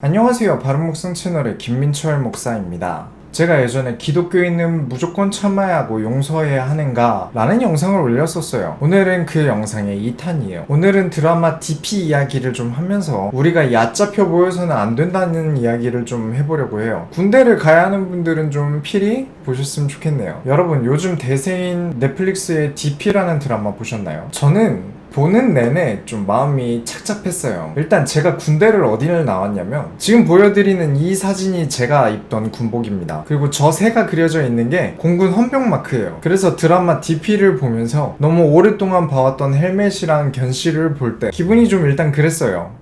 안녕하세요. 바른목성 채널의 김민철 목사입니다. 제가 예전에 기독교인은 무조건 참아야 하고 용서해야 하는가 라는 영상을 올렸었어요. 오늘은 그 영상의 2탄이에요. 오늘은 드라마 DP 이야기를 좀 하면서 우리가 얕잡혀 보여서는 안 된다는 이야기를 좀 해보려고 해요. 군대를 가야 하는 분들은 좀 필히 보셨으면 좋겠네요. 여러분, 요즘 대세인 넷플릭스의 DP라는 드라마 보셨나요? 저는 보는 내내 좀 마음이 착잡했어요. 일단 제가 군대를 어디를 나왔냐면 지금 보여드리는 이 사진이 제가 입던 군복입니다. 그리고 저 새가 그려져 있는 게 공군 헌병 마크예요. 그래서 드라마 DP를 보면서 너무 오랫동안 봐왔던 헬멧이랑 견시를 볼 때 기분이 좀 일단 그랬어요.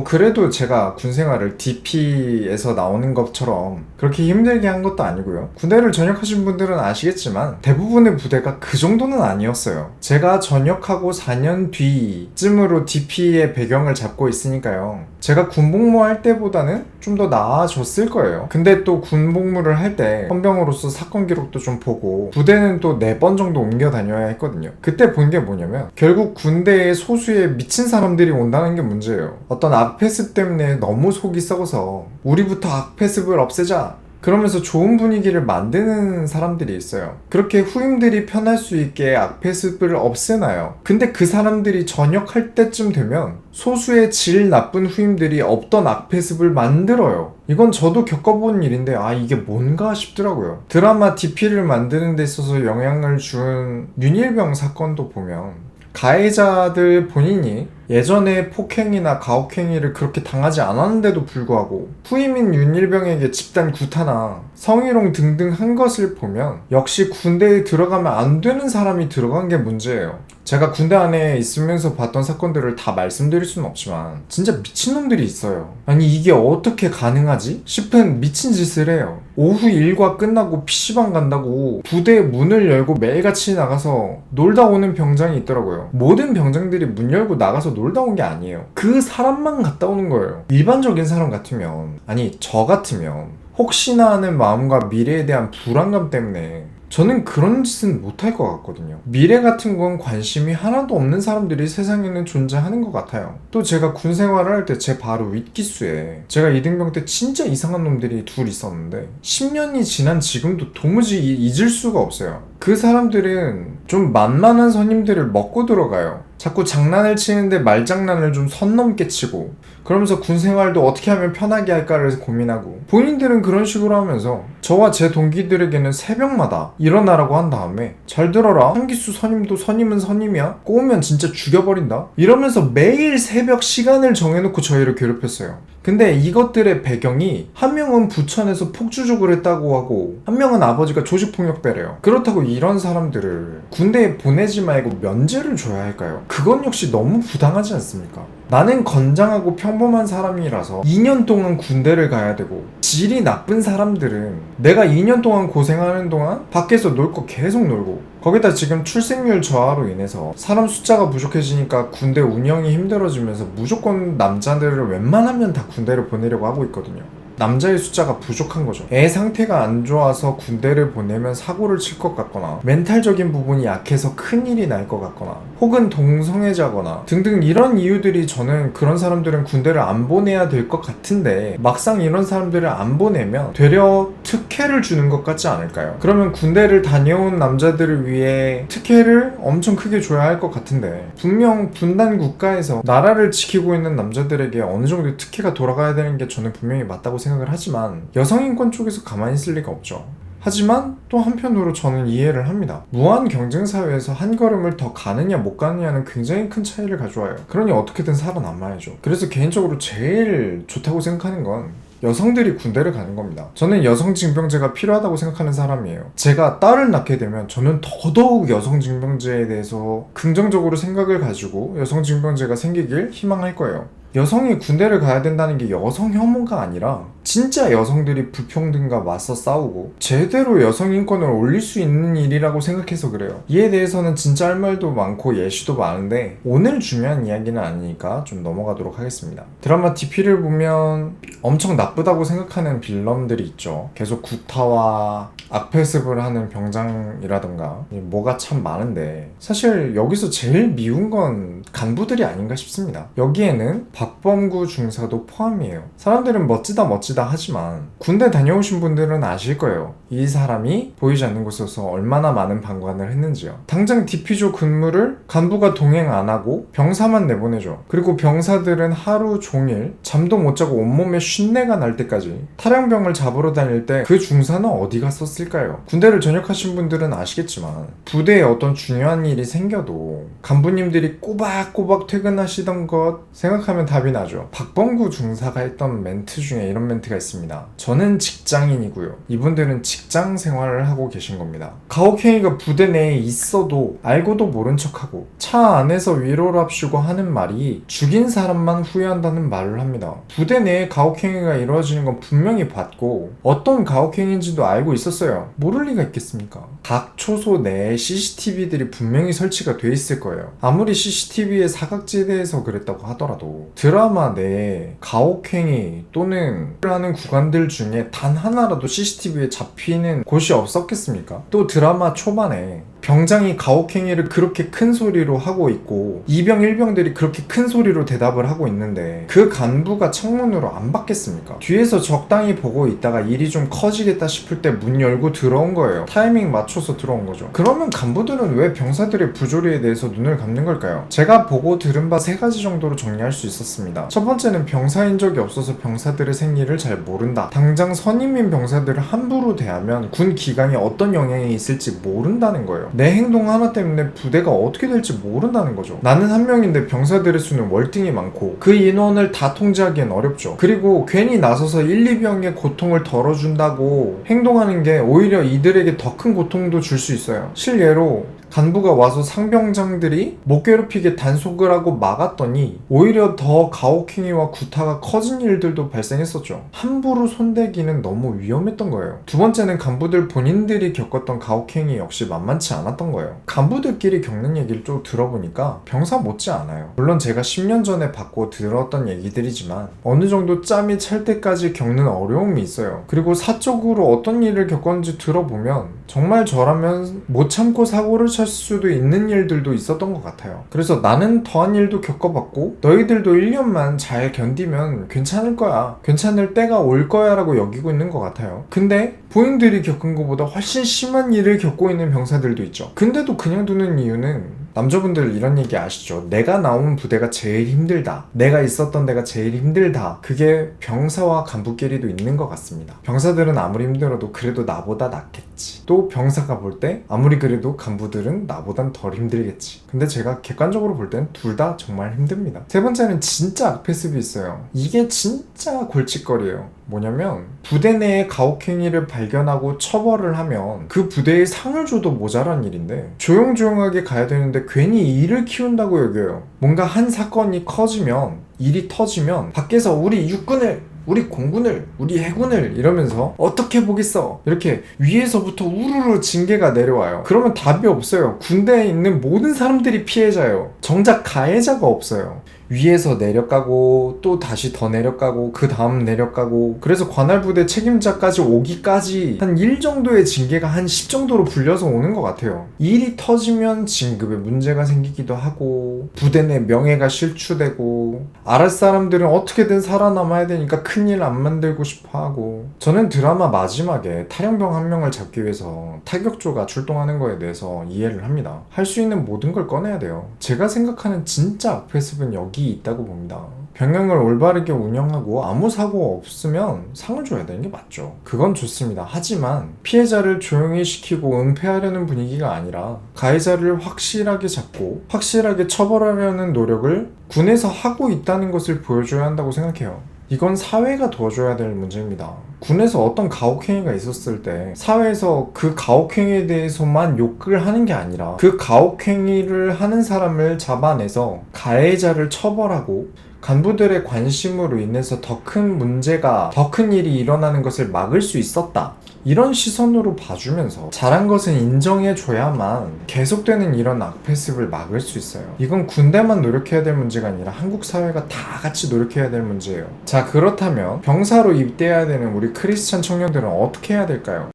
그래도 제가 군 생활을 DP에서 나오는 것처럼 그렇게 힘들게 한 것도 아니고요. 군대를 전역하신 분들은 아시겠지만 대부분의 부대가 그 정도는 아니었어요. 제가 전역하고 4년 뒤쯤으로 DP의 배경을 잡고 있으니까요. 제가 군복무 할 때보다는 좀 더 나아졌을 거예요. 근데 또 군복무를 할 때 헌병으로서 사건 기록도 좀 보고 부대는 또 4번 정도 옮겨 다녀야 했거든요. 그때 본 게 뭐냐면 결국 군대에 소수의 미친 사람들이 온다는 게 문제예요. 어떤 악패습 때문에 너무 속이 썩어서 우리부터 악패습을 없애자 그러면서 좋은 분위기를 만드는 사람들이 있어요. 그렇게 후임들이 편할 수 있게 악패습을 없애놔요. 근데 그 사람들이 전역할 때쯤 되면 소수의 질 나쁜 후임들이 없던 악패습을 만들어요. 이건 저도 겪어본 일인데 이게 뭔가 싶더라고요. 드라마 DP를 만드는 데 있어서 영향을 준 윤일병 사건도 보면 가해자들 본인이 예전에 폭행이나 가혹행위를 그렇게 당하지 않았는데도 불구하고 후임인 윤일병에게 집단 구타나 성희롱 등등 한 것을 보면 역시 군대에 들어가면 안 되는 사람이 들어간 게 문제예요. 제가 군대 안에 있으면서 봤던 사건들을 다 말씀드릴 수는 없지만 진짜 미친놈들이 있어요. 아니 이게 어떻게 가능하지? 싶은 미친 짓을 해요. 오후 일과 끝나고 PC방 간다고 부대 문을 열고 매일같이 나가서 놀다 오는 병장이 있더라고요. 모든 병장들이 문 열고 나가서 놀다 온 게 아니에요. 그 사람만 갔다 오는 거예요. 일반적인 사람 같으면, 아니 저 같으면 혹시나 하는 마음과 미래에 대한 불안감 때문에 저는 그런 짓은 못할 것 같거든요. 미래 같은 건 관심이 하나도 없는 사람들이 세상에는 존재하는 것 같아요. 또 제가 군 생활을 할 때 제 바로 윗기수에 제가 이등병 때 진짜 이상한 놈들이 둘 있었는데 10년이 지난 지금도 도무지 잊을 수가 없어요. 그 사람들은 좀 만만한 선임들을 먹고 들어가요. 자꾸 장난을 치는데 말장난을 좀 선 넘게 치고 그러면서 군 생활도 어떻게 하면 편하게 할까를 고민하고 본인들은 그런 식으로 하면서 저와 제 동기들에게는 새벽마다 일어나라고 한 다음에 잘 들어라, 한기수 선임도 선임은 선임이야, 꼬우면 진짜 죽여버린다 이러면서 매일 새벽 시간을 정해놓고 저희를 괴롭혔어요. 근데 이것들의 배경이 한 명은 부천에서 폭주족을 했다고 하고 한 명은 아버지가 조직폭력배래요. 그렇다고 이런 사람들을 군대에 보내지 말고 면제를 줘야 할까요? 그건 역시 너무 부당하지 않습니까? 나는 건장하고 평범한 사람이라서 2년 동안 군대를 가야 되고 질이 나쁜 사람들은 내가 2년 동안 고생하는 동안 밖에서 놀 거 계속 놀고 거기다 지금 출생률 저하로 인해서 사람 숫자가 부족해지니까 군대 운영이 힘들어지면서 무조건 남자들을 웬만하면 다 군대를 보내려고 하고 있거든요. 남자의 숫자가 부족한 거죠. 애 상태가 안 좋아서 군대를 보내면 사고를 칠 것 같거나 멘탈적인 부분이 약해서 큰일이 날 것 같거나 혹은 동성애자거나 등등 이런 이유들이 저는 그런 사람들은 군대를 안 보내야 될 것 같은데 막상 이런 사람들을 안 보내면 되려 특혜를 주는 것 같지 않을까요? 그러면 군대를 다녀온 남자들을 위해 특혜를 엄청 크게 줘야 할 것 같은데 분명 분단 국가에서 나라를 지키고 있는 남자들에게 어느 정도 특혜가 돌아가야 되는 게 저는 분명히 맞다고 생각을 하지만 여성인권 쪽에서 가만히 있을 리가 없죠. 하지만 또 한편으로 저는 이해를 합니다. 무한 경쟁 사회에서 한 걸음을 더 가느냐 못 가느냐는 굉장히 큰 차이를 가져와요. 그러니 어떻게든 살아남아야죠. 그래서 개인적으로 제일 좋다고 생각하는 건 여성들이 군대를 가는 겁니다. 저는 여성 징병제가 필요하다고 생각하는 사람이에요. 제가 딸을 낳게 되면 저는 더더욱 여성 징병제에 대해서 긍정적으로 생각을 가지고 여성 징병제가 생기길 희망할 거예요. 여성이 군대를 가야 된다는 게 여성 혐오가 아니라 진짜 여성들이 불평등과 맞서 싸우고 제대로 여성 인권을 올릴 수 있는 일이라고 생각해서 그래요. 이에 대해서는 진짜 할 말도 많고 예시도 많은데 오늘 중요한 이야기는 아니니까 좀 넘어가도록 하겠습니다. 드라마 DP를 보면 엄청 나쁘다고 생각하는 빌런들이 있죠. 계속 구타와 악패습을 하는 병장이라던가 뭐가 참 많은데, 사실 여기서 제일 미운 건 간부들이 아닌가 싶습니다. 여기에는 박범구 중사도 포함이에요. 사람들은 멋지다 하지만 군대 다녀오신 분들은 아실 거예요. 이 사람이 보이지 않는 곳에서 얼마나 많은 방관을 했는지요. 당장 디피조 근무를 간부가 동행 안 하고 병사만 내보내죠. 그리고 병사들은 하루 종일 잠도 못 자고 온몸에 쉰내가 날 때까지 탈영병을 잡으러 다닐 때 그 중사는 어디 갔었을까요? 군대를 전역하신 분들은 아시겠지만 부대에 어떤 중요한 일이 생겨도 간부님들이 꼬박꼬박 퇴근하시던 것 생각하면 답이 나죠. 박범구 중사가 했던 멘트 중에 이런 멘트가 있습니다. 저는 직장인이고요. 이분들은 직장 생활을 하고 계신 겁니다. 가혹행위가 부대 내에 있어도 알고도 모른 척하고 차 안에서 위로랍시고 하는 말이 죽인 사람만 후회한다는 말을 합니다. 부대 내에 가혹행위가 이루어지는 건 분명히 봤고 어떤 가혹행위인지도 알고 있었어요. 모를 리가 있겠습니까? 각 초소 내에 CCTV들이 분명히 설치가 돼 있을 거예요. 아무리 CCTV의 사각지대에서 그랬다고 하더라도 드라마 내에 가혹행위 또는 하는 구간들 중에 단 하나라도 CCTV에 잡히는 곳이 없었겠습니까? 또 드라마 초반에 병장이 가혹행위를 그렇게 큰 소리로 하고 있고 이병 1병들이 그렇게 큰 소리로 대답을 하고 있는데 그 간부가 창문으로 안 받겠습니까? 뒤에서 적당히 보고 있다가 일이 좀 커지겠다 싶을 때 문 열고 들어온 거예요. 타이밍 맞춰서 들어온 거죠. 그러면 간부들은 왜 병사들의 부조리에 대해서 눈을 감는 걸까요? 제가 보고 들은 바 3가지 정도로 정리할 수 있었습니다. 첫 번째는 병사인 적이 없어서 병사들의 생리를 잘 모른다. 당장 선임인 병사들을 함부로 대하면 군 기강에 어떤 영향이 있을지 모른다는 거예요. 내 행동 하나 때문에 부대가 어떻게 될지 모른다는 거죠. 나는 한 명인데 병사들의 수는 월등히 많고 그 인원을 다 통제하기엔 어렵죠. 그리고 괜히 나서서 1, 2병의 고통을 덜어준다고 행동하는 게 오히려 이들에게 더 큰 고통도 줄 수 있어요. 실예로 간부가 와서 상병장들이 못 괴롭히게 단속을 하고 막았더니 오히려 더 가혹행위와 구타가 커진 일들도 발생했었죠. 함부로 손대기는 너무 위험했던 거예요. 두 번째는 간부들 본인들이 겪었던 가혹행위 역시 만만치 않았던 거예요. 간부들끼리 겪는 얘기를 좀 들어보니까 병사 못지 않아요. 물론 제가 10년 전에 받고 들었던 얘기들이지만 어느 정도 짬이 찰 때까지 겪는 어려움이 있어요. 그리고 사적으로 어떤 일을 겪었는지 들어보면 정말 저라면 못 참고 사고를 칠 수도 있는 일들도 있었던 것 같아요. 그래서 나는 더한 일도 겪어봤고 너희들도 1년만 잘 견디면 괜찮을 거야, 괜찮을 때가 올 거야 라고 여기고 있는 것 같아요. 근데 본인들이 겪은 것보다 훨씬 심한 일을 겪고 있는 병사들도 있죠. 근데도 그냥 두는 이유는 남자분들 이런 얘기 아시죠? 내가 나온 부대가 제일 힘들다, 내가 있었던 데가 제일 힘들다. 그게 병사와 간부끼리도 있는 것 같습니다. 병사들은 아무리 힘들어도 그래도 나보다 낫겠지. 또 병사가 볼 때 아무리 그래도 간부들은 나보단 덜 힘들겠지. 근데 제가 객관적으로 볼 땐 둘 다 정말 힘듭니다. 세 번째는 진짜 악패습이 있어요. 이게 진짜 골칫거리예요. 뭐냐면 부대 내에 가혹행위를 발견하고 처벌을 하면 그 부대에 상을 줘도 모자란 일인데 조용조용하게 가야 되는데 괜히 일을 키운다고 여겨요. 뭔가 한 사건이 커지면, 일이 터지면 밖에서 우리 육군을, 우리 공군을, 우리 해군을 이러면서 어떻게 보겠어, 이렇게 위에서부터 우르르 징계가 내려와요. 그러면 답이 없어요. 군대에 있는 모든 사람들이 피해자예요. 정작 가해자가 없어요. 위에서 내려가고 또 다시 더 내려가고 그 다음 내려가고, 그래서 관할부대 책임자까지 오기까지 한 1 정도의 징계가 한 10 정도로 불려서 오는 것 같아요. 일이 터지면 진급에 문제가 생기기도 하고 부대 내 명예가 실추되고 아랫 사람들은 어떻게든 살아남아야 되니까 큰일 안 만들고 싶어 하고. 저는 드라마 마지막에 탈영병 한 명을 잡기 위해서 타격조가 출동하는 거에 대해서 이해를 합니다. 할 수 있는 모든 걸 꺼내야 돼요. 제가 생각하는 진짜 악패습은 여기 있다고 봅니다. 병영을 올바르게 운영하고 아무 사고 없으면 상을 줘야 되는 게 맞죠. 그건 좋습니다. 하지만 피해자를 조용히 시키고 은폐하려는 분위기가 아니라 가해자를 확실하게 잡고 확실하게 처벌하려는 노력을 군에서 하고 있다는 것을 보여줘야 한다고 생각해요. 이건 사회가 도와줘야 될 문제입니다. 군에서 어떤 가혹행위가 있었을 때 사회에서 그 가혹행위에 대해서만 욕을 하는 게 아니라 그 가혹행위를 하는 사람을 잡아내서 가해자를 처벌하고 간부들의 관심으로 인해서 더 큰 문제가, 더 큰 일이 일어나는 것을 막을 수 있었다, 이런 시선으로 봐주면서 잘한 것은 인정해줘야만 계속되는 이런 악패습을 막을 수 있어요. 이건 군대만 노력해야 될 문제가 아니라 한국 사회가 다 같이 노력해야 될 문제예요. 자, 그렇다면 병사로 입대해야 되는 우리 크리스찬 청년들은 어떻게 해야 될까요?